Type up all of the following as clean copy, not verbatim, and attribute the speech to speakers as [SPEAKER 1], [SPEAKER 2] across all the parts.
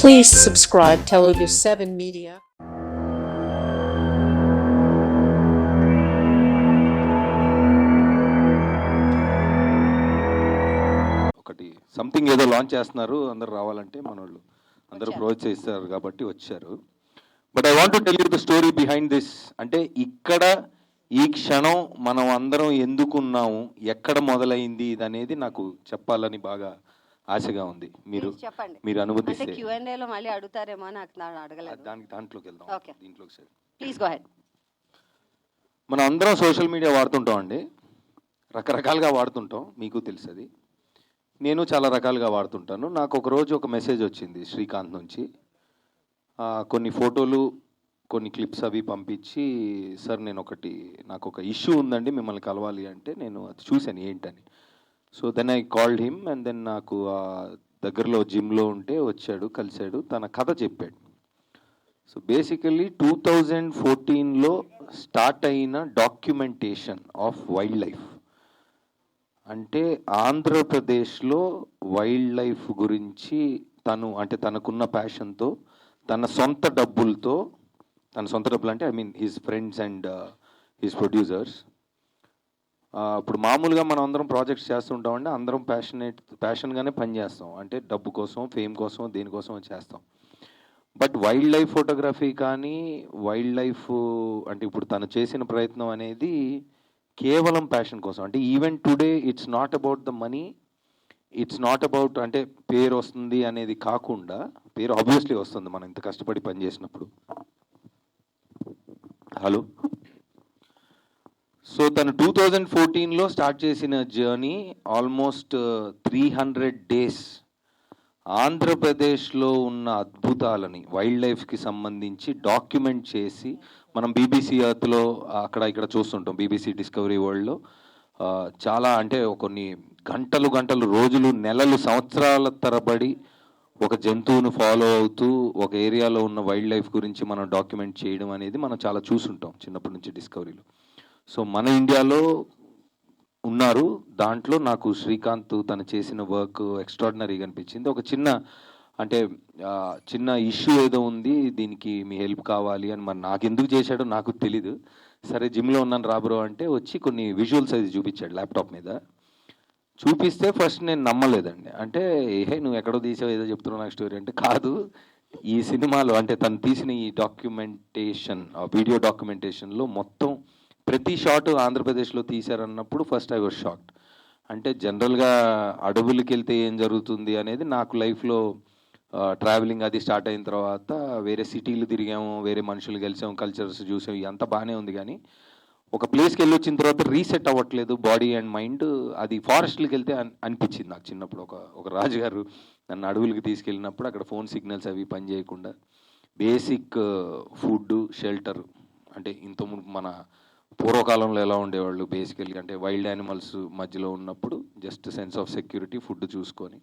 [SPEAKER 1] Please subscribe Telugu 7 Media.
[SPEAKER 2] ఒకటి something ఏదో launch చేస్తున్నారు, అందరు రావాలంటే మనోళ్ళు అందరూ ప్రోత్సహిస్తారు కాబట్టి వచ్చారు. But I want to tell you the story behind this. అంటే ఇక్కడ ఈ క్షణం మనం అందరం ఎందుకున్నాము, ఎక్కడ మొదలైంది ఇది అనేది నాకు చెప్పాలని బాగా ఆశగా ఉంది. మీరు అనుమతిస్తే
[SPEAKER 3] Q&A లో మళ్ళీ అడుగుతారేమో నాకు అడగలేదు.
[SPEAKER 2] దాంట్లోకి వెళ్దాం. దీంట్లోకి సరే,
[SPEAKER 3] ప్లీజ్ గో హెడ్.
[SPEAKER 2] మనం అందరం సోషల్ మీడియా వాడుతుంటాం అండి, రకరకాలుగా వాడుతుంటాం, మీకు తెలుసు అది. నేను చాలా రకాలుగా వాడుతుంటాను. నాకు ఒకరోజు ఒక మెసేజ్ వచ్చింది శ్రీకాంత్ నుంచి. కొన్ని ఫోటోలు, కొన్ని క్లిప్స్ అవి పంపించి, సార్ నాకు ఒక ఇష్యూ ఉందండి, మిమ్మల్ని కలవాలి అంటే నేను అది చూశాను ఏంటని. So then I called him and then నాకు దగ్గరలో జిమ్లో ఉంటే వచ్చాడు, కలిశాడు, తన కథ చెప్పాడు. సో బేసికల్లీ 2014లో స్టార్ట్ అయిన డాక్యుమెంటేషన్ ఆఫ్ వైల్డ్ లైఫ్. అంటే ఆంధ్రప్రదేశ్లో వైల్డ్ లైఫ్ గురించి తనకున్న ప్యాషన్తో, తన సొంత డబ్బులు అంటే I mean his friends and his producers. ఇప్పుడు మామూలుగా మనం అందరం ప్రాజెక్ట్స్ చేస్తుంటామంటే అందరం ప్యాషన్గానే పనిచేస్తాం, అంటే డబ్బు కోసం, ఫేమ్ కోసం, దేనికోసం చేస్తాం. బట్ వైల్డ్ లైఫ్ ఫోటోగ్రఫీ కానీ, వైల్డ్ లైఫ్ అంటే ఇప్పుడు తను చేసిన ప్రయత్నం అనేది కేవలం ప్యాషన్ కోసం. అంటే even today it's not about the money, it's not about అంటే పేరు వస్తుంది అనేది కాకుండా, పేరు ఆబ్వియస్లీ వస్తుంది మనం ఇంత కష్టపడి పని చేసినప్పుడు. హలో. సో తను 2014లో స్టార్ట్ చేసిన జర్నీ ఆల్మోస్ట్ 300 days ఆంధ్రప్రదేశ్లో ఉన్న అద్భుతాలని వైల్డ్ లైఫ్కి సంబంధించి డాక్యుమెంట్ చేసి, మనం బీబీసీ ఎర్త్లో అక్కడ ఇక్కడ చూస్తుంటాం, బీబీసీ డిస్కవరీ వరల్డ్లో చాలా అంటే కొన్ని గంటలు, రోజులు, నెలలు, సంవత్సరాల తరబడి ఒక జంతువును ఫాలో అవుతూ ఒక ఏరియాలో ఉన్న వైల్డ్ లైఫ్ గురించి మనం డాక్యుమెంట్ చేయడం అనేది మనం చాలా చూసుంటాం చిన్నప్పటి నుంచి డిస్కవరీలో. సో మన ఇండియాలో ఉన్నారు. దాంట్లో నాకు శ్రీకాంత్ తను చేసిన వర్క్ ఎక్స్ట్రాడినరీగా అనిపించింది. ఒక చిన్న ఇష్యూ ఏదో ఉంది, దీనికి మీ హెల్ప్ కావాలి అని. మరి నాకు ఎందుకు చేశాడో నాకు తెలీదు. సరే జిమ్లో ఉన్నాను రాబ్రో అంటే వచ్చి కొన్ని విజువల్స్ అది చూపించాడు ల్యాప్టాప్ మీద. చూపిస్తే ఫస్ట్ నేను నమ్మలేదండి. అంటే నువ్వు ఎక్కడో తీసావు, ఏదో చెప్తున్నావు నాకు స్టోరీ అంటే, కాదు ఈ సినిమాలో అంటే తను తీసిన ఈ డాక్యుమెంటేషన్, వీడియో డాక్యుమెంటేషన్లో మొత్తం ప్రతి షాట్ ఆంధ్రప్రదేశ్లో తీశారన్నప్పుడు ఫస్ట్ ఐ వాజ్ షాక్డ్. అంటే జనరల్గా అడవులకి వెళ్తే ఏం జరుగుతుంది అనేది నాకు లైఫ్లో ట్రావెలింగ్ అది స్టార్ట్ అయిన తర్వాత వేరే సిటీలు తిరిగాము, వేరే మనుషులు కలిసాము, కల్చర్స్ చూసాము, ఇదంతా బాగానే ఉంది. కానీ ఒక ప్లేస్కి వెళ్ళి వచ్చిన తర్వాత రీసెట్ అవ్వట్లేదు బాడీ అండ్ మైండ్. అది ఫారెస్ట్కి వెళ్తే అనిపించింది నాకు చిన్నప్పుడు. ఒక రాజుగారు నన్ను అడవులకి తీసుకెళ్ళినప్పుడు అక్కడ ఫోన్ సిగ్నల్స్ అవి పని చేయకుండా బేసిక్ ఫుడ్, షెల్టర్, అంటే ఇంతకుముందు మన పూర్వకాలంలో ఎలా ఉండేవాళ్ళు బేసికల్లీ, అంటే వైల్డ్ యానిమల్స్ మధ్యలో ఉన్నప్పుడు just sense of security, food చూసుకొని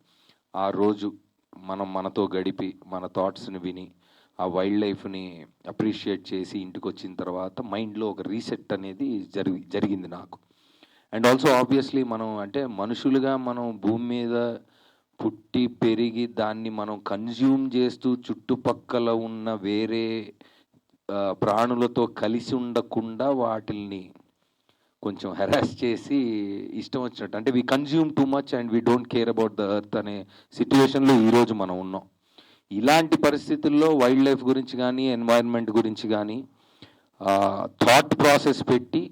[SPEAKER 2] ఆ రోజు మనతో గడిపి మన థాట్స్ని విని ఆ వైల్డ్ లైఫ్ని అప్రిషియేట్ చేసి ఇంటికి వచ్చిన తర్వాత మైండ్లో ఒక రీసెట్ అనేది జరిగింది నాకు. అండ్ ఆల్సో ఆబ్వియస్లీ మనం అంటే మనుషులుగా మనం భూమి మీద పుట్టి పెరిగి దాన్ని మనం కన్జ్యూమ్ చేస్తూ చుట్టుపక్కల ఉన్న వేరే ప్రాణులతో కలిసి ఉండకుండా వాటిల్ని కొంచెం హెరాస్ చేసి ఇష్టం వచ్చినట్టు, అంటే we consume too much and we don't care about the earth అనే సిచ్యువేషన్లో ఈరోజు మనం ఉన్నాం. ఇలాంటి పరిస్థితుల్లో వైల్డ్ లైఫ్ గురించి కానీ, ఎన్వైరన్మెంట్ గురించి కానీ థాట్ ప్రాసెస్ పెట్టి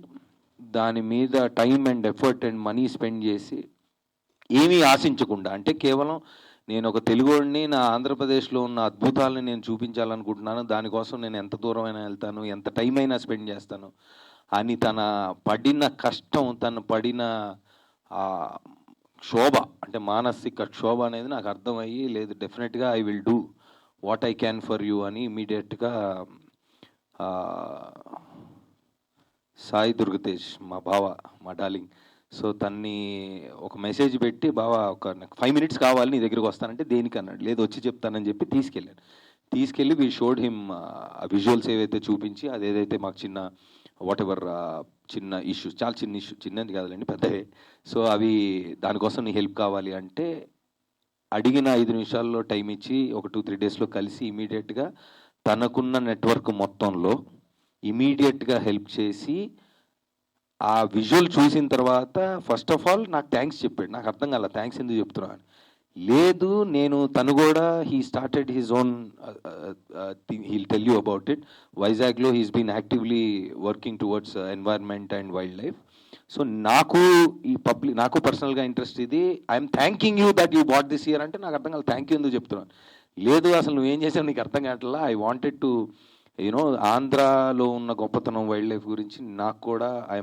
[SPEAKER 2] దాని మీద time and effort and money spend చేసి ఏమీ ఆశించకుండా, అంటే కేవలం నేను ఒక తెలుగుడిని, నా ఆంధ్రప్రదేశ్లో ఉన్న అద్భుతాలను నేను చూపించాలనుకుంటున్నాను, దానికోసం నేను ఎంత దూరం అయినా వెళ్తాను, ఎంత టైం అయినా స్పెండ్ చేస్తాను అని తన పడిన కష్టం, తను పడిన క్షోభ, అంటే మానసిక క్షోభ అనేది నాకు అర్థమయ్యి, లేదు డెఫినెట్గా I will do what I can for you అని ఇమీడియట్గా సాయి దుర్గతేజ్ మా బావ, మా డార్లింగ్, సో తన్ని ఒక మెసేజ్ పెట్టి, బావ నాకు 5 minutes కావాలి, నీ దగ్గరికి వస్తానంటే దేనికి అన్నాడు. లేదు వచ్చి చెప్తానని చెప్పి తీసుకెళ్ళి వీ షోడ్ హిమ్ విజువల్స్ ఏవైతే చూపించి, అదేదైతే మాకు చిన్న చిన్న ఇష్యూస్, చాలా చిన్న ఇష్యూ, చిన్నది కాదులేండి పెద్దవే. సో అవి దానికోసం నీ హెల్ప్ కావాలి అంటే అడిగిన 5 నిమిషాల్లో టైం ఇచ్చి ఒక 2-3 డేస్లో కలిసి ఇమీడియట్గా తనకున్న నెట్వర్క్ మొత్తంలో ఇమీడియట్గా హెల్ప్ చేసి ఆ విజువల్ చూసిన తర్వాత ఫస్ట్ ఆఫ్ ఆల్ నాకు థ్యాంక్స్ చెప్పాడు. నాకు అర్థం కాల థ్యాంక్స్ ఎందుకు చెప్తున్నాను. లేదు నేను తను కూడా he started his own he'll tell you about it. వైజాగ్లో he's been actively working towards environment and wild life. So నాకు ఈ నాకు పర్సనల్గా ఇంట్రెస్ట్ ఇది. I'm thanking you that you brought this year అంటే నాకు అర్థం కాదు థ్యాంక్ యూ ఎందుకు చెప్తున్నాను. లేదు అసలు నువ్వేం చేసావు నీకు అర్థం కావట్లా. ఐ వాంటెడ్ టు యూనో ఆంధ్రాలో ఉన్న గొప్పతనం వైల్డ్ లైఫ్ గురించి నాకు కూడా I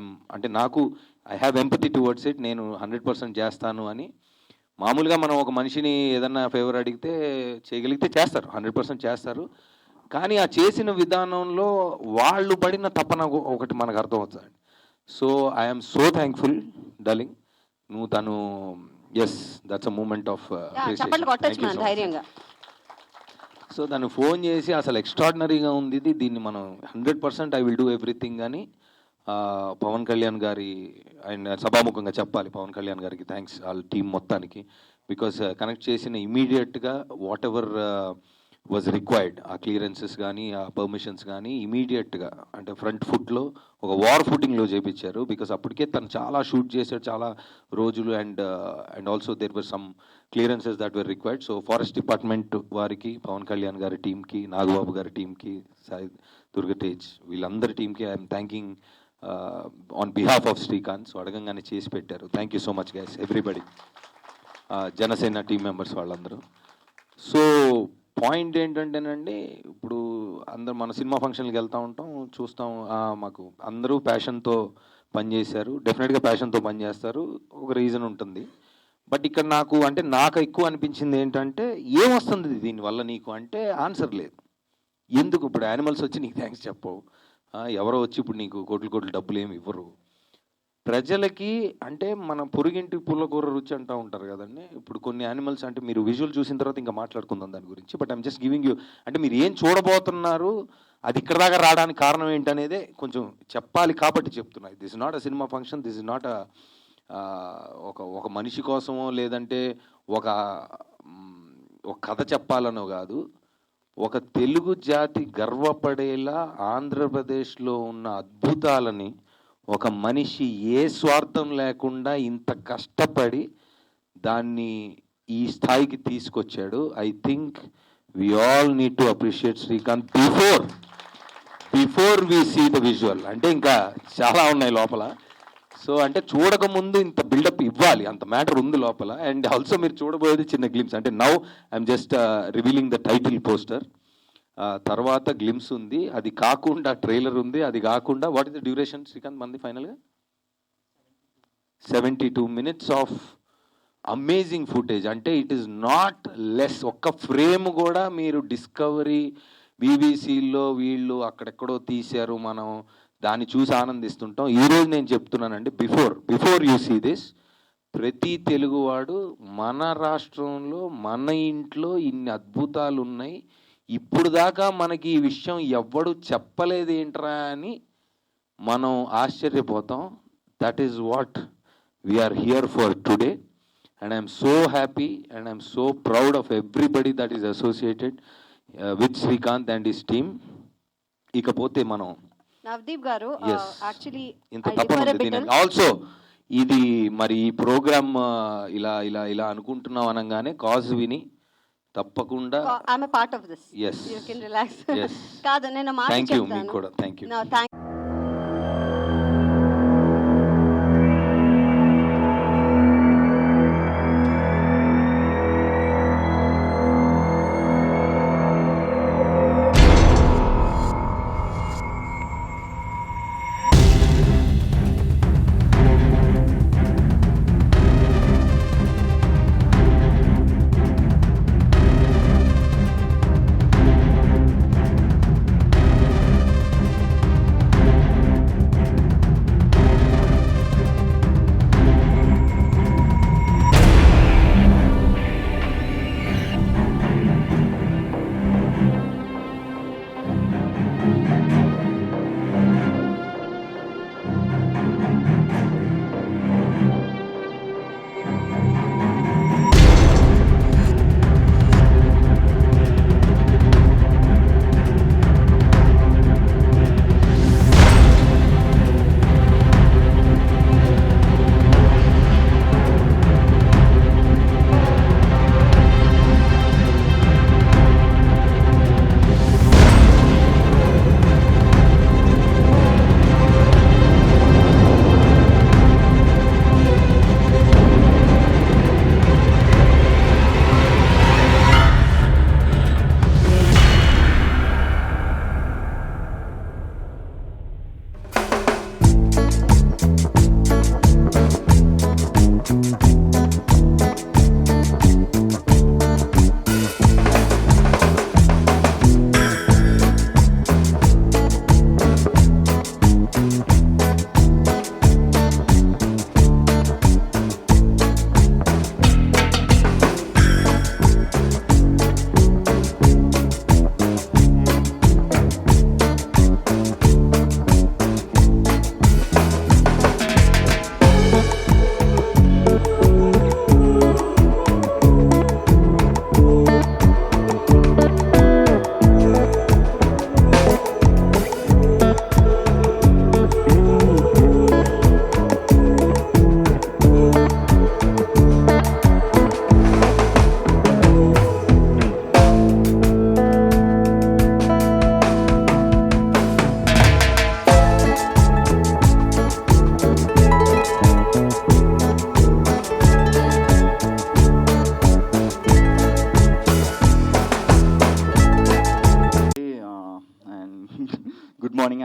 [SPEAKER 2] have empathy towards it. నేను 100% చేస్తాను అని. మామూలుగా మనం ఒక మనిషిని ఏదన్నా ఫేవర్ అడిగితే చేయగలిగితే చేస్తారు, 100% చేస్తారు. కానీ ఆ చేసిన విధానంలో వాళ్ళు పడిన తపన ఒకటి మనకు అర్థం అవుతుంది. So I'm so thankful darling. తను yes that's a moment of
[SPEAKER 3] ధైర్యంగా.
[SPEAKER 2] సో తను ఫోన్ చేసి అసలు ఎక్స్ట్రాడినరీగా ఉంది ఇది, దీన్ని మనం 100% ఐ విల్ డూ ఎవ్రీథింగ్ అని పవన్ కళ్యాణ్ గారి అండ్ సభాముఖంగా చెప్పాలి పవన్ కళ్యాణ్ గారికి థ్యాంక్స్ వాళ్ళ టీం మొత్తానికి. బికాస్ కనెక్ట్ చేసిన ఇమీడియట్గా వాట్ ఎవర్ వాజ్ రిక్వైర్డ్ ఆ క్లియరెన్సెస్ కానీ ఆ పర్మిషన్స్ కానీ ఇమీడియట్గా అంటే ఫ్రంట్ ఫుట్లో ఒక వార్ ఫుటింగ్లో చేయించారు. బికాస్ అప్పటికే తను చాలా షూట్ చేశాడు చాలా రోజులు and also there were some clearances that were required. So forest department వారికి, పవన్ కళ్యాణ్ గారి టీంకి, నాగబాబు గారి టీంకి, సాయి దుర్గతేజ్ వీళ్ళందరి టీంకి I'm thanking on behalf of Srikanth. So అడగంగానే చేసి పెట్టారు. Thank you so much guys everybody, Janasena team members వాళ్ళందరూ. సో పాయింట్ ఏంటంటేనండి, ఇప్పుడు అందరు మన సినిమా ఫంక్షన్కి వెళ్తూ ఉంటాం, చూస్తాం, మాకు అందరూ ప్యాషన్తో పనిచేశారు. డెఫినెట్గా ప్యాషన్తో పనిచేస్తారు, ఒక రీజన్ ఉంటుంది. బట్ ఇక్కడ నాకు ఎక్కువ అనిపించింది ఏంటంటే ఏమొస్తుంది దీనివల్ల నీకు అంటే ఆన్సర్ లేదు. ఎందుకు ఇప్పుడు యానిమల్స్ వచ్చి నీకు థ్యాంక్స్ చెప్పవు, ఎవరో వచ్చి ఇప్పుడు నీకు కోట్లు డబ్బులు ఏమి ఇవ్వరు. ప్రజలకి అంటే మన పొరుగింటి పుల్లకూర రుచి అంటూ ఉంటారు కదండి. ఇప్పుడు కొన్ని యానిమల్స్ అంటే మీరు విజువల్ చూసిన తర్వాత ఇంకా మాట్లాడుకుందాం దాని గురించి. But I'm just giving you అంటే మీరు ఏం చూడబోతున్నారు, అది ఇక్కడ దాకా రావడానికి కారణం ఏంటనేదే కొంచెం చెప్పాలి కాబట్టి చెప్తున్నా. This is not a cinema function, this is not ఒక మనిషి కోసమో లేదంటే ఒక కథ చెప్పాలనో కాదు. ఒక తెలుగు జాతి గర్వపడేలా ఆంధ్రప్రదేశ్లో ఉన్న అద్భుతాలని ఒక మనిషి ఏ స్వార్థం లేకుండా ఇంత కష్టపడి దాన్ని ఈ స్థాయికి తీసుకొచ్చాడు. I think we all need to appreciate Srikanth before we see the visual. అంటే ఇంకా చాలా ఉన్నాయి లోపల. సో అంటే చూడకముందు ఇంత బిల్డప్ ఇవ్వాలి, అంత మ్యాటర్ ఉంది లోపల. అండ్ ఆల్సో మీరు చూడబోయేది చిన్న గ్లిమ్స్. అంటే now I'm just revealing the title poster. తర్వాత గ్లిమ్స్ ఉంది, అది కాకుండా ట్రైలర్ ఉంది, అది కాకుండా what is the duration Srikanth మంది ఫైనల్గా 72 minutes ఆఫ్ అమేజింగ్ ఫుటేజ్. అంటే ఇట్ ఈస్ నాట్ లెస్. ఒక్క ఫ్రేమ్ కూడా మీరు డిస్కవరీ బీబీసీలో వీళ్ళు అక్కడెక్కడో తీశారు, మనం దాన్ని చూసి ఆనందిస్తుంటాం. ఈరోజు నేను చెప్తున్నానండి, బిఫోర్ యూ సీ దిస్, ప్రతి తెలుగువాడు మన రాష్ట్రంలో మన ఇంట్లో ఇన్ని అద్భుతాలు ఉన్నాయి, ఇప్పుడు దాకా మనకి ఈ విషయం ఎవ్వడు చెప్పలేదు ఏంట్రా అని మనం ఆశ్చర్యపోతాం. That is what we are here for today. And I'm so happy and I'm so proud of everybody that is associated with Srikanth and his team. ఇకపోతే మనం
[SPEAKER 3] నవదీప్ గారు యాక్చువల్లీ
[SPEAKER 2] ఇంత తప్ప ఆల్సో ఇది మరి ఈ ప్రోగ్రామ్ ఇలా అనుకుంటున్నాం అనగానే కాజ్ విని తప్పకుండా
[SPEAKER 3] I'm a part of this. You can relax. కాదు నేను మాట చెప్తాను.
[SPEAKER 2] థాంక్యూ మీకు కూడా thank you.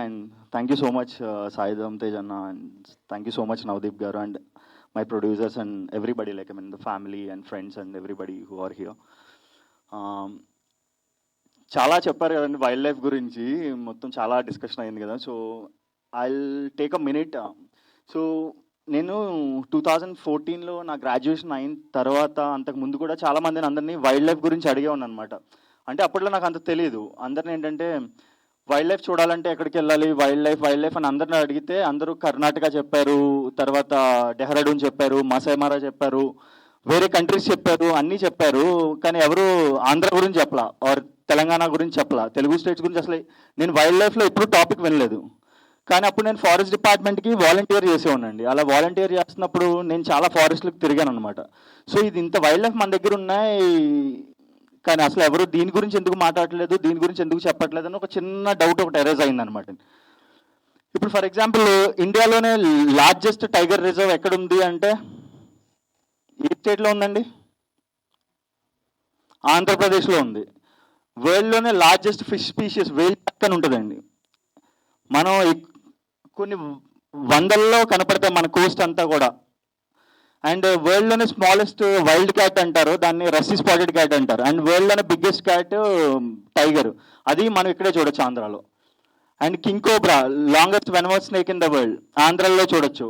[SPEAKER 4] and thank you so much, Saidam Tejanna, and thank you so much, Navadeep Garu, and my producers and everybody, like I mean, the family and friends and everybody who are here. చాలా చెప్పారు కదండి wild life గురించి, మొత్తం చాలా discussion అయింది కదా. So I take a minute. So నేను 2014లో నా గ్రాడ్యుయేషన్ అయిన తర్వాత అంతకు ముందు కూడా చాలామందిని అందరినీ వైల్డ్ లైఫ్ గురించి అడిగేవాడిని అనమాట. అంటే అప్పట్లో నాకు అంత తెలియదు. అందరిని ఏంటంటే వైల్డ్ లైఫ్ చూడాలంటే ఎక్కడికి వెళ్ళాలి, వైల్డ్ లైఫ్ అని అందరిని అడిగితే అందరూ కర్ణాటక చెప్పారు, తర్వాత డెహ్రాడూన్ చెప్పారు, మసైమారా చెప్పారు, వేరే కంట్రీస్ చెప్పారు, అన్నీ చెప్పారు. కానీ ఎవరు ఆంధ్ర గురించి చెప్పలా, ఆర్ తెలంగాణ గురించి చెప్పలా, తెలుగు స్టేట్స్ గురించి అసలు నేను వైల్డ్ లైఫ్లో ఎప్పుడు టాపిక్ వినలేదు. కానీ అప్పుడు నేను ఫారెస్ట్ డిపార్ట్మెంట్కి వాలంటీర్ చేసేవాడినండి. అలా వాలంటీర్ చేస్తున్నప్పుడు నేను చాలా ఫారెస్ట్లకు తిరిగాను అనమాట. సో ఇది ఇంత వైల్డ్ లైఫ్ మన దగ్గర ఉన్నాయి, కానీ అసలు ఎవరు దీని గురించి ఎందుకు మాట్లాడలేదు, దీని గురించి ఎందుకు చెప్పట్లేదు అని ఒక చిన్న డౌట్ ఒకటి అరైజ్ అయిందనమాట. ఇప్పుడు ఫర్ ఎగ్జాంపుల్ ఇండియాలోనే లార్జెస్ట్ టైగర్ రిజర్వ్ ఎక్కడుంది అంటే ఏ స్టేట్లో ఉందండి? ఆంధ్రప్రదేశ్లో ఉంది. వరల్డ్లోనే లార్జెస్ట్ ఫిష్ స్పీషీస్ వేల్ అని ఉంటుందండి. మనం కొన్ని వందల్లో కనపడతాయి మన కోస్ట్ అంతా కూడా. అండ్ వరల్డ్లోనే స్మాలెస్ట్ వైల్డ్ క్యాట్ అంటారు, దాన్ని రస్సీ స్పాటెడ్ క్యాట్ అంటారు. అండ్ వరల్డ్లోనే బిగ్గెస్ట్ క్యాట్ టైగర్, అది మనం ఇక్కడే చూడొచ్చు ఆంధ్రాలో. And king cobra, longest venomous snake in the world, ఆంధ్రాలో చూడొచ్చు.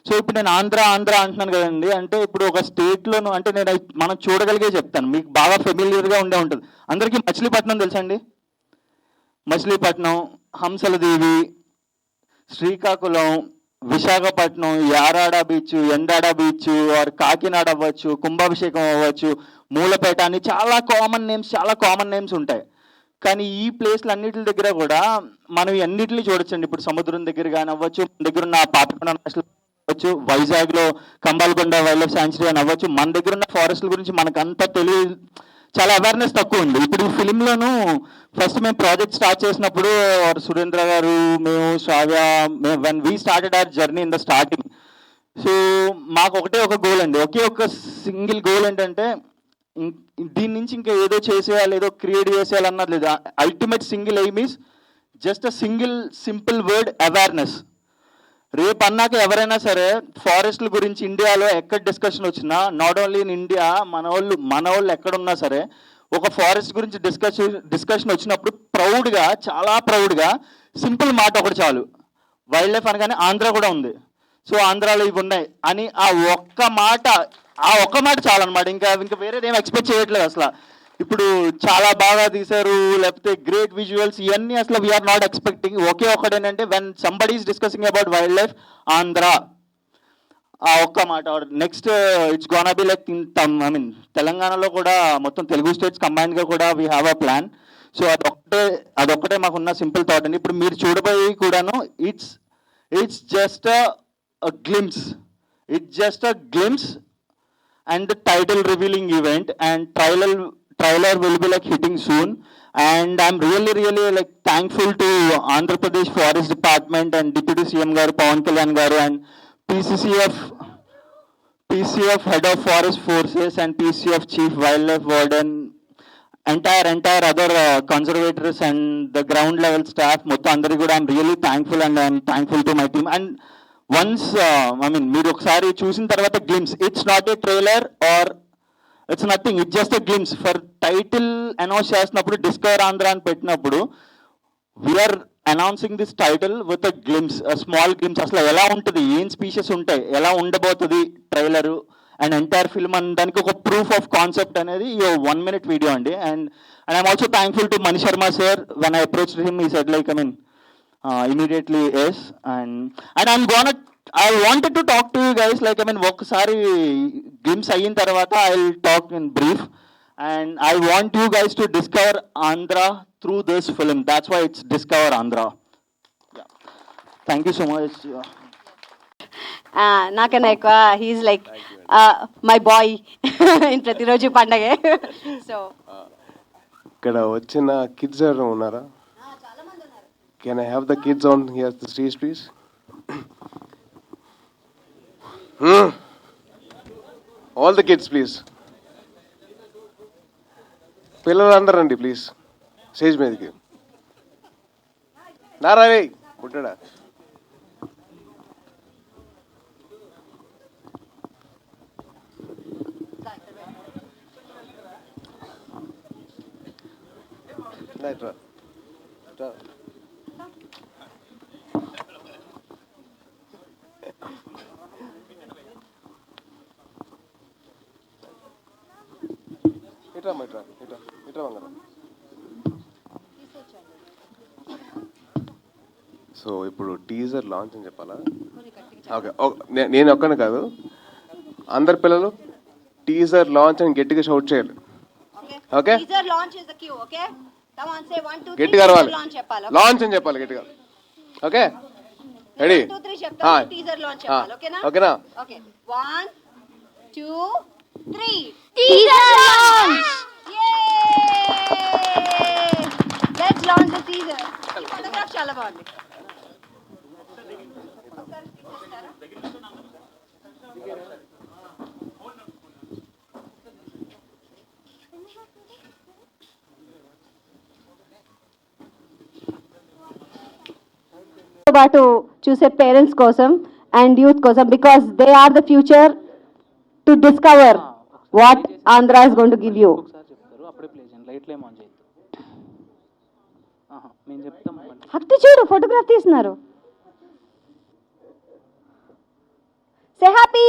[SPEAKER 4] సో ఇప్పుడు నేను ఆంధ్ర అంటున్నాను కదండి, అంటే ఇప్పుడు ఒక స్టేట్లోను అంటే నేను మనం చూడగలిగే చెప్తాను, మీకు బాగా ఫెమిలియర్గా ఉంటుంది. అందరికీ మచిలీపట్నం తెలుసండి? Machilipatnam, Hamsaladevi, Srikakulam, Visakhapatnam, Yarada beach, Endada beach, or Kakinada అవ్వచ్చు, కుంభాభిషేకం అవ్వచ్చు, మూలపేట అని చాలా కామన్ నేమ్స్ ఉంటాయి. కానీ ఈ ప్లేస్లు అన్నిటి దగ్గర కూడా మనం అన్నిటిని చూడొచ్చండి. ఇప్పుడు సముద్రం దగ్గర కానీ అవ్వచ్చు, మన దగ్గర ఉన్న పాపికొండ నేషనల్ అవ్వచ్చు, వైజాగ్లో కంబాలకొండ వైల్డ్ లైఫ్ శాంచురీ అని అవ్వచ్చు, మన దగ్గర ఉన్న ఫారెస్ట్ల గురించి మనకంతా తెలియదు, చాలా అవేర్నెస్ తక్కువ ఉంది. ఇప్పుడు ఈ ఫిలింలోనూ ఫస్ట్ మేము ప్రాజెక్ట్ స్టార్ట్ చేసినప్పుడు సురేంద్ర గారు, మేము, Shravya, when we started our journey in the starting, so మాకు ఒకటే ఒక గోల్ అండి, ఒకే ఒక సింగిల్ గోల్ ఏంటంటే దీని నుంచి ఇంకా ఏదో చేసేయాలి, ఏదో క్రియేట్ చేసేయాలి అన్నది లేదు. Ultimate single aim is just a simple word, awareness. రేపు అన్నాక ఎవరైనా సరే ఫారెస్ట్ల గురించి ఇండియాలో ఎక్కడ డిస్కషన్ వచ్చినా, నాట్ ఓన్లీ ఇన్ ఇండియా, మన వాళ్ళు ఎక్కడున్నా సరే ఒక ఫారెస్ట్ గురించి డిస్కషన్ వచ్చినప్పుడు చాలా ప్రౌడ్గా సింపుల్ మాట ఒకటి చాలు, వైల్డ్ లైఫ్ అనగానే ఆంధ్ర కూడా ఉంది, సో ఆంధ్రాలో ఇవి ఉన్నాయి అని ఆ ఒక్క మాట చాలన్నమాట. ఇంకా వేరేది ఏం ఎక్స్పెక్ట్ చేయట్లేదు అసలు. ఇప్పుడు చాలా బాగా తీశారు, లేకపోతే గ్రేట్ విజువల్స్, ఇవన్నీ అసలు వీఆర్ నాట్ ఎక్స్పెక్టింగ్. ఒకే ఒకటి ఏంటంటే when somebody is discussing about wild life, Andhra, ఆ ఒక్క మాట. Next it's gonna be like తెలంగాణలో కూడా మొత్తం తెలుగు స్టేట్స్ కంబైన్డ్గా కూడా we have a plan. So అదొక్కటే మాకున్న సింపుల్ థాట్ అండి. ఇప్పుడు మీరు చూడబోయి కూడాను it's just a glimpse and the title revealing event, and trailer will be like hitting soon. And I'm really like thankful to Andhra Pradesh Forest Department and Deputy CM Garu, Pawan Kalyan Garu, and PCF Head of Forest Forces and PCF Chief Wildlife Warden, entire other conservators and the ground level staff, మొత్తం అందరికీ కూడా I'm really thankful, and I'm thankful to my team. And once మీరు ఒకసారి చూసిన తర్వాత glimpse, it's not a trailer or it's nothing, it's just a glimpse. For title announce చేసినప్పుడు discover Andhra అని పెట్టినప్పుడు we are announcing this title with a glimpse, small glimpse. అసలు ఎలా ఉంటుంది, ఏం స్పీషెస్ ఉంటాయి, ఎలా ఉండబోతుంది ట్రైలరు అండ్ ఎంటైర్ ఫిల్మ్ అని దానికి ఒక ప్రూఫ్ ఆఫ్ కాన్సెప్ట్ అనేది ఈ 1 minute వీడియో అండి. And I'm also thankful to Mani Sharma sir. When I approached him, he said like immediately yes, and I wanted to talk to you guys, like ఒకసారి glimpse అయిన తర్వాత I'll talk in brief, and I want you guys to discover Andhra through this film. That's why it's Discover Andhra. Yeah, thank you so much.
[SPEAKER 3] నాకన్నా ఎక్కువ he is like my boy in ప్రతిరోజు పండగే. So
[SPEAKER 5] ఇక్కడ వచ్చిన kids ఎవరు ఉన్నారా? Can I have the kids on here at the stage, please? All the kids, please. పిల్లలు అందరూ రండి ప్లీజ్ స్టేజ్ మీదకి. నారావి పుట్టాడా? ఇట్రా ఇట్రా. ఇట్రా ఇట్రా ఇట్రా ఇట్రా వంగరా. సో ఇప్పుడు టీజర్ లాంచ్ అని చెప్పాలా? ఓకే, నేను ఒక్కనే కాదు, అందరు పిల్లలు టీజర్ లాంచ్ అని గట్టిగా షౌట్ చేయాలి. Okay,
[SPEAKER 3] teaser launch is the cue. Okay, come on say 1 2 3
[SPEAKER 5] గట్టిగా అరవాలి.
[SPEAKER 3] లాంచ్ చెప్పాలి.
[SPEAKER 5] లాంచ్ అని చెప్పాలి గట్టిగా. Okay, ready?
[SPEAKER 3] 1 2 3 చెప్తాను, టీజర్ లాంచ్ చెప్పాలి. ఓకేనా?
[SPEAKER 5] ఓకేనా?
[SPEAKER 3] Okay, 1 2 3 teaser launch. Let's launch the teaser. ఈ ఫోటోగ్రాఫ్ చాలా బాగుంది. పాటు చూసే పేరెంట్స్ కోసం అండ్ యూత్ కోసం, because they are the future to discover what Andhra is going to give you. అక్కడ చూడు ఫోటోగ్రాఫ్ తీస్తున్నారు. Say happy.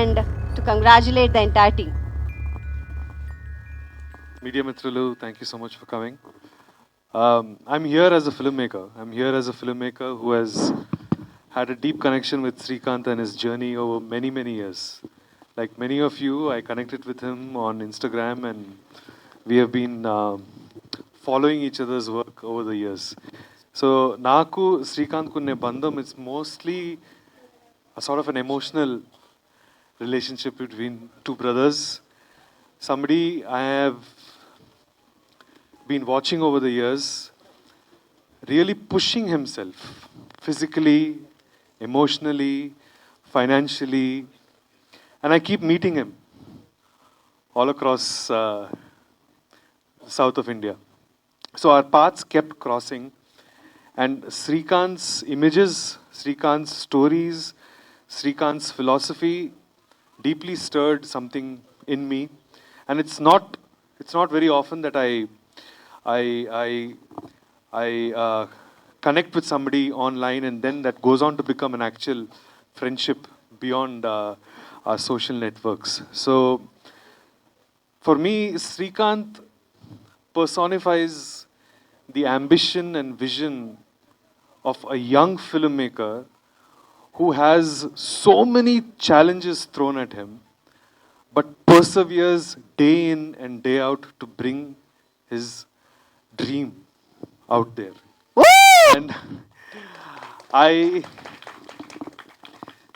[SPEAKER 3] And to congratulate the entire team.
[SPEAKER 6] Media Mitralu, thank you so much for coming. I'm here as a filmmaker. I'm here as a filmmaker who has had a deep connection with Srrikanth and his journey over many, many years. Like many of you, I connected with him on Instagram and we have been following each other's work over the years. So, Naku Srrikanth kunne bandham, it's mostly a sort of an emotional relationship between two brothers. Somebody I have been watching over the years, really pushing himself physically, emotionally, financially, and I keep meeting him all across south of India. So our paths kept crossing, and Srrikanth's images, Srrikanth's stories, Srrikanth's philosophy deeply stirred something in me, and it's not very often that I connect with somebody online and then that goes on to become an actual friendship beyond our social networks. So for me, Srrikanth personifies the ambition and vision of a young filmmaker who has so many challenges thrown at him, but perseveres day in and day out to bring his dream out there. And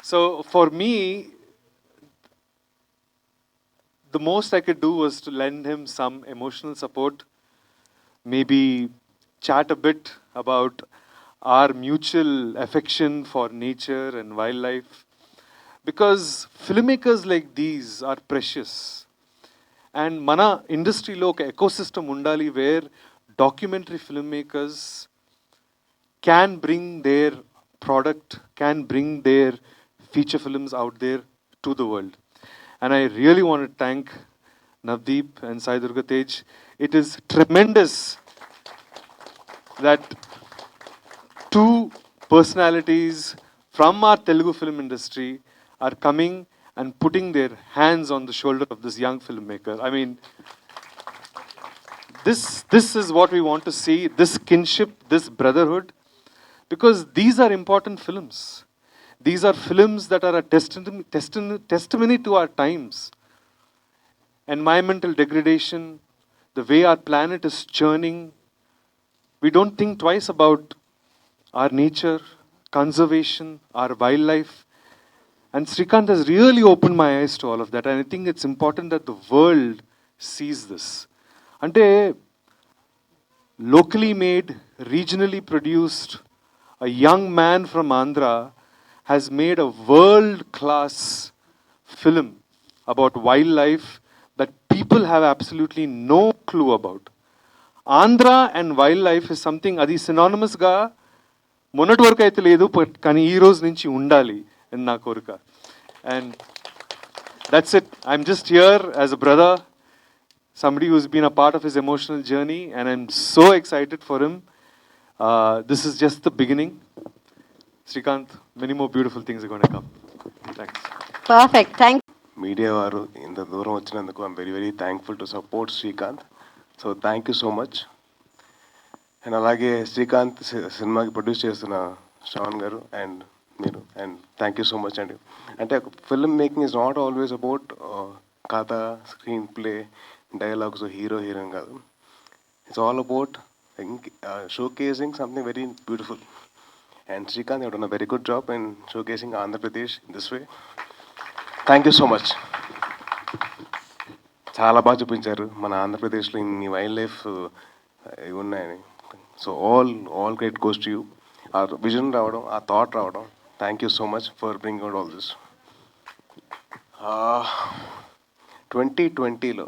[SPEAKER 6] so for me, the most I could do was to lend him some emotional support, maybe chat a bit about our mutual affection for nature and wildlife. because filmmakers like these are precious. And mana industry lo oka ecosystem undali where documentary filmmakers can bring their product, can bring their feature films out there to the world. And I really want to thank Navdeep and Sai Durga Tej. It is tremendous that two personalities from our Telugu film industry are coming and putting their hands on the shoulder of this young filmmaker. I mean, this is what we want to see, this kinship, this brotherhood, because these are important films. These are films that are a testimony to our times. Environmental degradation, the way our planet is churning, we don't think twice about our nature, conservation, our wildlife. And Srrikanth has really opened my eyes to all of that. And I think it's important that the world sees this. Ante, locally made, regionally produced, a young man from Andhra has made a world-class film about wildlife that people have absolutely no clue about. Andhra and wildlife is something adi synonymous ga మొన్నటి వరకు అయితే లేదు, but కానీ ఈ రోజు నుంచి ఉండాలి అని నా కోరిక. And that's it. I'm just hear as a brother, somebody who's been a part of his emotional journey, and I'm so excited for him. This is just the beginning. Srrikanth, many more beautiful things are going to come. Thanks.
[SPEAKER 3] Perfect. Thank
[SPEAKER 5] media వారు ఇంత దూరం వచ్చినందుకు I'm very very thankful to support Srikanth. So thank you so much. And అలాగే శ్రీకాంత్ సినిమాకి produce చేస్తున్న శ్రవణ్ గారు and మీరు, and thank you so much అండి. అంటే film making is not always about కథ, screen play, dialogues, hero heroine కాదు. It's all about showcasing something very beautiful. And Srikanth you done a very good job in showcasing Andhra Pradesh in this way. Thank you so much. చాలా బాగా చూపించారు మన ఆంధ్రప్రదేశ్లో ఇన్ని wild life ఇవి ఉన్నాయని. So all great goes to you. ఆ vision రావడం, ఆ థాట్ రావడం, thank you so much for bring out all this. 2020లో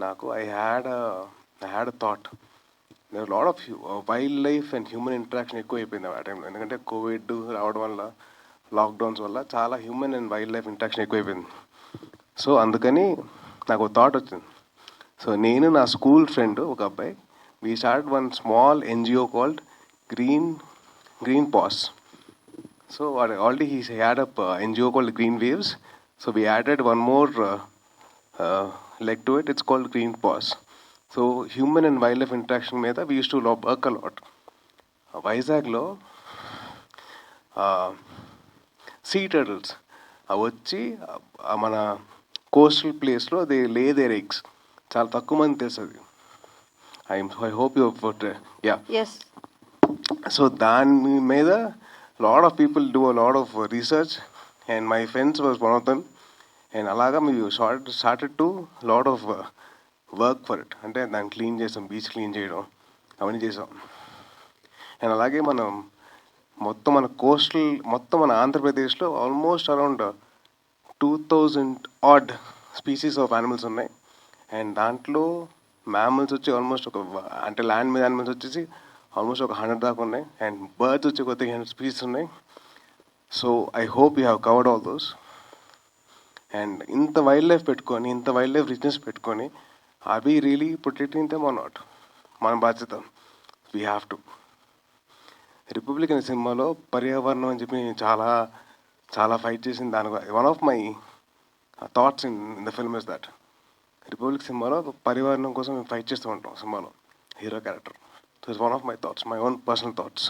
[SPEAKER 5] నాకు I had a thought. There lot of wild life and human interaction ఎక్కువ అయిపోయింది ఆ టైంలో. ఎందుకంటే కోవిడ్ రావడం వల్ల, లాక్డౌన్స్ వల్ల చాలా human and wild life interaction ఎక్కువైపోయింది. సో అందుకని నాకు ఒక థాట్ వచ్చింది. సో నేను నా స్కూల్ ఫ్రెండ్ ఒక అబ్బాయి, we started one small NGO called Green Paws. So already he had a NGO called Green Waves. So we added one more leg to it. It's called Green Paws. So human and wildlife interaction మీద we used to work a lot. వైజాగ్లో see turtles అవి వచ్చి మన coastal ప్లేస్లో they లే there eggs. చాలా తక్కువ మంది తెలుసు అది. I hope you have, yeah.
[SPEAKER 3] Yes.
[SPEAKER 5] So దాని మీద lot of people do a lot of research, and my friends was one of them. And అలాగా మేము started to lot of work for it. అంటే దాన్ని క్లీన్ చేసాం, beach clean చేయడం అవన్నీ చేసాం. అండ్ అలాగే మనం మొత్తం మన కోస్టల్, మొత్తం మన ఆంధ్రప్రదేశ్లో almost around 2000 odd species of animals ఉన్నాయి. అండ్ దాంట్లో మ్యామల్స్ వచ్చి ఆల్మోస్ట్ అంటే ల్యాండ్ మీద యానిమల్స్ వచ్చేసి ఆల్మోస్ట్ 100 దాకా ఉన్నాయి. అండ్ బర్డ్స్ వచ్చి కొద్దిగా 100 స్పీసీస్ ఉన్నాయి. So I hope you have covered all those. And ఇంత వైల్డ్ లైఫ్ పెట్టుకొని, ఇంత వైల్డ్ లైఫ్ రిచ్నెస్ పెట్టుకొని, are we really protecting them or not? మన బాధ్యత. We have to. రిపబ్లిక్ అనే సినిమాలో పర్యావరణం అని చెప్పి నేను చాలా ఫైట్ చేసింది. దాని one of my thoughts in the film is that republic సినిమాలో పర్యావరణం కోసం మేము ఫైట్ చేస్తూ ఉంటాం సినిమాలో, hero character. So it's one of my thoughts, my own personal thoughts.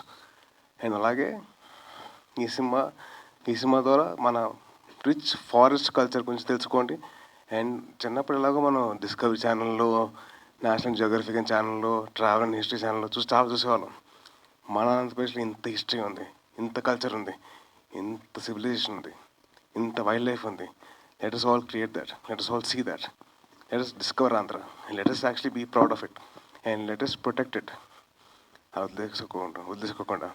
[SPEAKER 5] And అలాగే ఈ సినిమా ద్వారా మన రిచ్ ఫారెస్ట్ కల్చర్ గురించి తెలుసుకోండి. అండ్ చిన్నప్పుడు ఎలాగో మనం డిస్కవరీ ఛానల్లో, నేషనల్ జియోగ్రఫిక్ ఛానల్లో, ట్రావెల్ అండ్ హిస్టరీ ఛానల్లో చూసేవాళ్ళం. మన ఆంధ్రప్రదేశ్లో ఇంత హిస్టరీ ఉంది, ఇంత కల్చర్ ఉంది, ఇంత సివిలైజేషన్ ఉంది, ఇంత వైల్డ్ లైఫ్ ఉంది. Let us all create that. Let us all see that. Let us discover Andhra. And let us actually be proud of it. And let us protect it. వదిలేసుకోకుండా.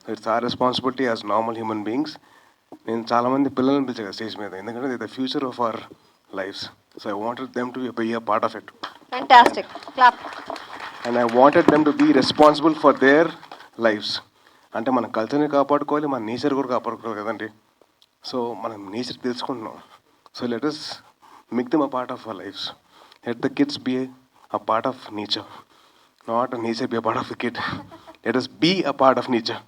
[SPEAKER 5] So it's our responsibility as normal human beings నేను చాలామంది పిల్లల్ని పిలిచాను stage మీద, ఎందుకంటే the future of our lives. So I wanted them to be a part of it.
[SPEAKER 3] Fantastic. Clap.
[SPEAKER 5] And I wanted them to be responsible for their lives. అంటే మన కల్చర్ని కాపాడుకోవాలి, మన నేచర్ కూడా కాపాడుకోవాలి కదండి. సో మనం నేచర్ తెలుసుకుంటున్నాం. So let us make them a part of our lives. Let the kids be a part of nature, not nature be a part of the kid. Let us be a part of nature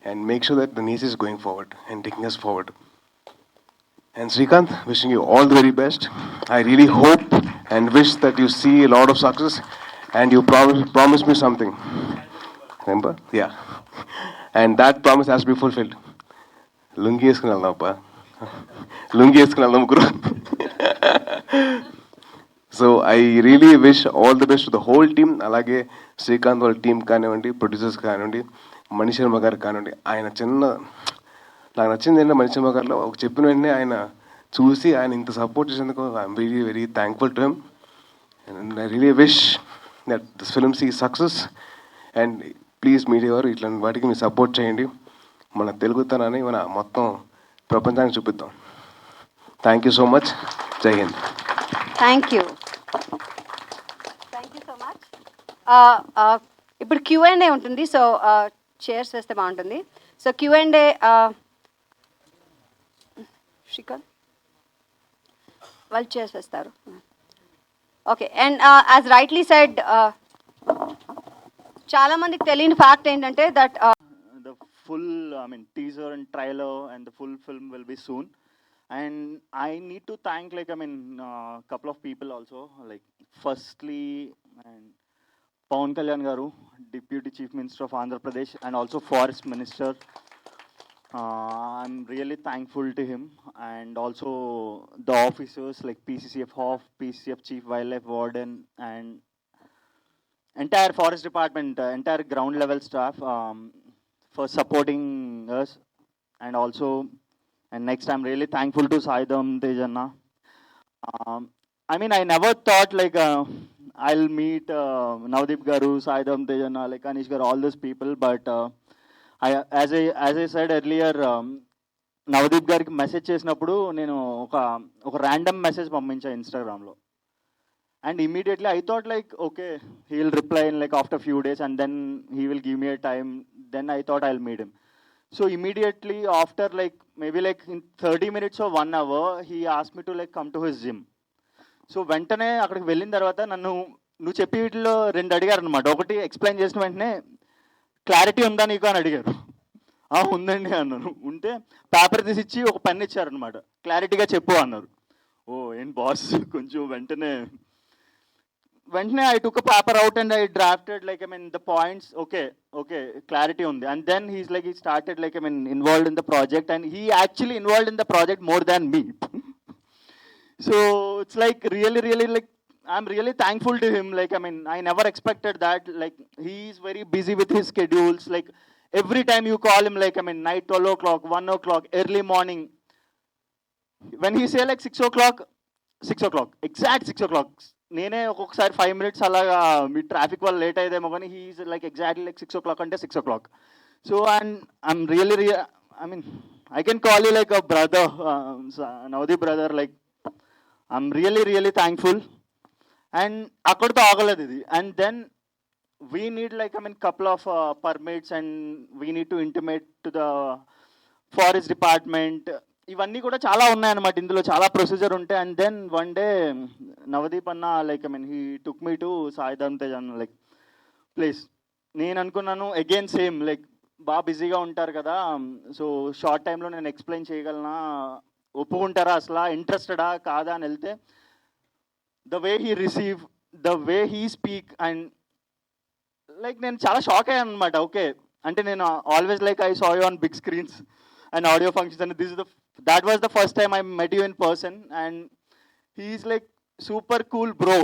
[SPEAKER 5] and make sure that the nature is going forward and taking us forward. And Srrikanth, wishing you all the very best. I really hope and wish that you see a lot of success, and you promise me something. Remember? Yeah. And that promise has to be fulfilled. Lungi eskuni veldam appa. Lungi eskuni veldam mukuru. So I really wish all the best to the whole team. అలాగే శ్రీకాంత్ వాళ్ళ team కానివ్వండి, producers కానివ్వండి, మణి శర్మ గారు కానివ్వండి. ఆయన నాకు నచ్చింది ఏంటంటే మణి శర్మ గారిలో ఒక చెప్పిన వెంటనే ఆయన చూసి ఆయన ఇంత సపోర్ట్ చేసేందుకు I'm very very thankful to him. And I really wish that this film see success. And please media వారు ఇట్లాంటి వాటికి మీరు సపోర్ట్ చేయండి. మన తెలుగుతనాన్ని మన మొత్తం ప్రపంచానికి చూపిద్దాం. Thank you so much. జై Hind.
[SPEAKER 3] Thank you. Thank you so much. ఇప్పుడు Q&A ఉంటుంది. సో చైర్స్ వేస్తే బాగుంటుంది. సో Q&A, శ్రీకాంత్ వాళ్ళు చైర్స్ వేస్తారు. Okay. And as rightly said, చాలా మందికి తెలియని ఫ్యాక్ట్ ఏంటంటే that
[SPEAKER 4] The full, teaser and trailer and the full film will be soon. And I need to thank, couple of people also. Like, firstly, and Pawan Kalyan Garu, Deputy Chief Minister of Andhra Pradesh, and also Forest Minister. I'm really thankful to him, and also the officers like PCCF Hof, PCCF Chief Wildlife Warden, and entire Forest Department, entire ground level staff, for supporting us. And also, and next, I'm really thankful to Saidam Tejanna. I never thought I'll meet Navadeep Garu, Saidam Tejanna, Anish Garu, all those people. But as I said earlier, Navadeep Garu message చేసినప్పుడు నేను ఒక random message పంపించా Instagramలో. And immediately I thought okay, he'll reply in after few days, and then he will give me a time. Then I thought I'll meet him. So immediately after maybe in 30 minutes or 1 hour, he asked me to come to his gym. So వెంటనే అక్కడికి వెళ్ళిన తర్వాత నువ్వు చెప్పి వీటిలో 2 అడిగారు అనమాట. ఒకటి ఎక్స్ప్లెయిన్ చేసిన వెంటనే క్లారిటీ ఉందా నీకు అని అడిగారు. ఉందండి అన్నాను. ఉంటే పేపర్ తీసి ఇచ్చి ఒక పెన్ ఇచ్చారనమాట. క్లారిటీగా చెప్పు అన్నారు. ఏం బాస్ కొంచెం వెంటనే I took a paper out and I drafted the points. Okay, clarity on the. And then he started involved in the project, and he actually involved in the project more than me. So it's really I'm really thankful to him. I never expected that. He's very busy with his schedules. Every time you call him, night 12 o'clock, 1 o'clock, early morning. When he say 6 o'clock, exact 6 o'clock. నేనే ఒక్కొక్కసారి 5 minutes అలాగా మీ traffic వల్ల late అయ్యేదేమో కానీ he's exactly 6 o'clock అంటే 6 o'clock. So and I'm really I can call you a brother, Navadeep brother. I'm really thankful. And akkadto aagaledu idi. And then we need couple of permits, and we need to intimate to the forest department. ఇవన్నీ కూడా చాలా ఉన్నాయన్నమాట. ఇందులో చాలా procedure ఉంటాయి. And then one day Navdeep అన్న he took me to సాయిధమ్ Tej అన్న place. నేను అనుకున్నాను అగైన్ సేమ్ బాగా బిజీగా ఉంటారు కదా, సో షార్ట్ టైంలో నేను ఎక్స్ప్లెయిన్ చేయగలనా, ఒప్పుకుంటారా, అసలు ఇంట్రెస్టెడా కాదా అని వెళ్తే the way he receive, the way he speak, and నేను చాలా షాక్ అయ్యాను అనమాట. ఓకే అంటే నేను always I saw you on big screens and audio functions, and that was the first time I met you in person, and he's super cool bro.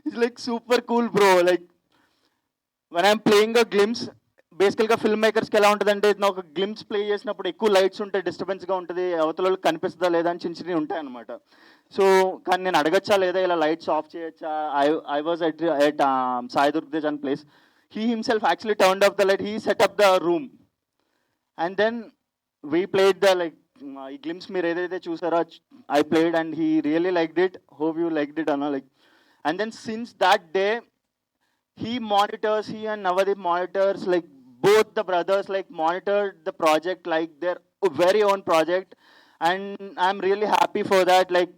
[SPEAKER 4] He's super cool bro. When I'm playing a glimpse, బేసికల్గా film మేకర్స్కి ఎలా ఉంటుందంటే ఒక glimpse play చేసినప్పుడు ఎక్కువ lights ఉంటాయి, డిస్టర్బెన్స్గా ఉంటుంది, అవతల కనిపిస్తుందా లేదా అని చిన్న చిన్నవి ఉంటాయి అనమాట. సో కానీ నేను అడగచ్చా లేదా ఇలా లైట్స్ ఆఫ్ చేయొచ్చా. I was at Sai దుర్గదేజ్ an place. He himself actually turned of the light, he set up the room, and then we played the like ఈ గ్లిమ్స్ మీరు ఏదైతే చూసారో I played and he really liked it. Hope you liked it, Anna. Like, and then since that day, he and Navadeep monitors, like both the brothers like monitored the project like their very own project, and I'm really happy for that. Like,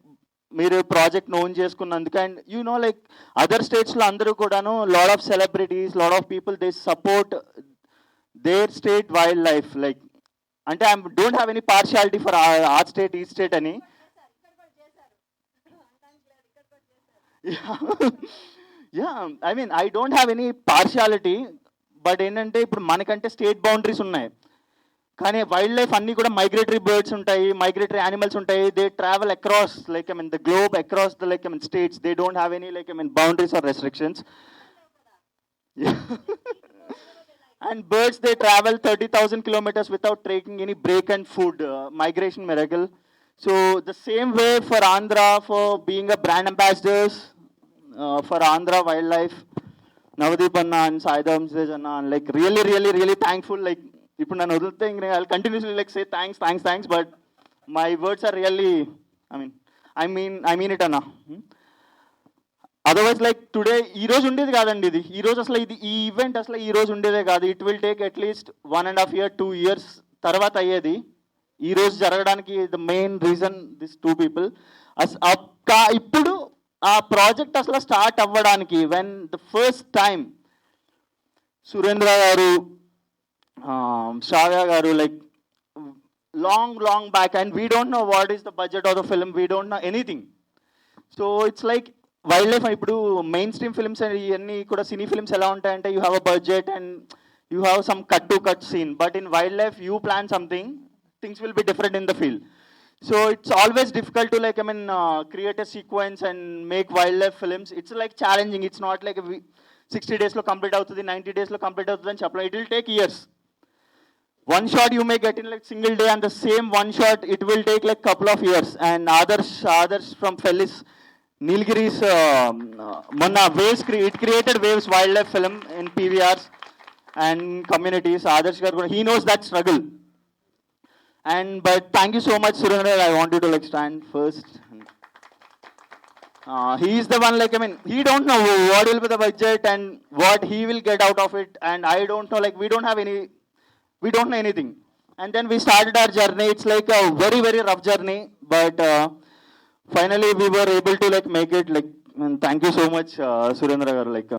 [SPEAKER 4] మీరు project own చేసుకున్నందుకు. And you know like other స్టేట్స్లో అందరూ కూడాను lot of celebrities, lot of people they support their state wild life. Like అంటే I don't have any partiality for ఆ state ఈ state అని. Yeah, I mean I don't have any partiality. But ఏంటంటే ఇప్పుడు మనకంటే స్టేట్ బౌండరీస్ ఉన్నాయి, కానీ wild life అన్నీ కూడా మైగ్రేటరీ బర్డ్స్ ఉంటాయి, మైగ్రేటరీ యానిమల్స్ ఉంటాయి. They travel across like I mean the globe, across the like I mean states. They don't have any like I mean boundaries or restrictions. And birds, they travel 30,000 kilometers without taking any break and food. Migration miracle. So the same way for Andhra, for being a brand ambassadors for Andhra wildlife, Navadeep Anna and Saidam Anna, and like really thankful. Like, ఇప్పుడు నన్ను వదిలితే I'll continuously like say thanks, but my words are really, I mean it, Anna. Otherwise like today ఈ రోజు ఉండేది కాదండి ఇది. ఈ రోజు అసలు ఈ ఈవెంట్ అసలు ఈ రోజు ఉండేదే కాదు. It will take at least 1.5 years 2 years తర్వాత అయ్యేది. ఈ రోజు జరగడానికి the main reason this 2 people. ఇప్పుడు ఆ ప్రాజెక్ట్ అసలు స్టార్ట్ అవ్వడానికి when the first time Surendra గారు, శ్రావ్య గారు, like long back, and we don't know what is the budget of the film, we don't know anything. So it's like wild life. ఇప్పుడు main stream films ఇవన్నీ కూడా సినీ films ఎలా ఉంటాయంటే you have a budget and you have some cut scene. But in wild life you plan something, things will be different in the field. So it's always difficult to like create a sequence and make wild life films. It's like challenging. It's not like 60 daysలో complete అవుతుంది, 90 daysలో complete అవుతుంది అని చెప్పలేం. It will take years. One shot you may get in like single day, and the same one shot it will take like couple of years. And others from Fellis Nilgiri's Manna waves it created waves wildlife film in PVRs and communities. Others he knows that struggle. And but thank you so much, Surendra. I want you to like stand first. He is the one, like he don't know what will be the budget and what he will get out of it, and I don't know, like we don't know anything. And then we started our journey. It's like a very rough journey, but finally we were able to like make it. Like, thank you so much, Surendra garu. Like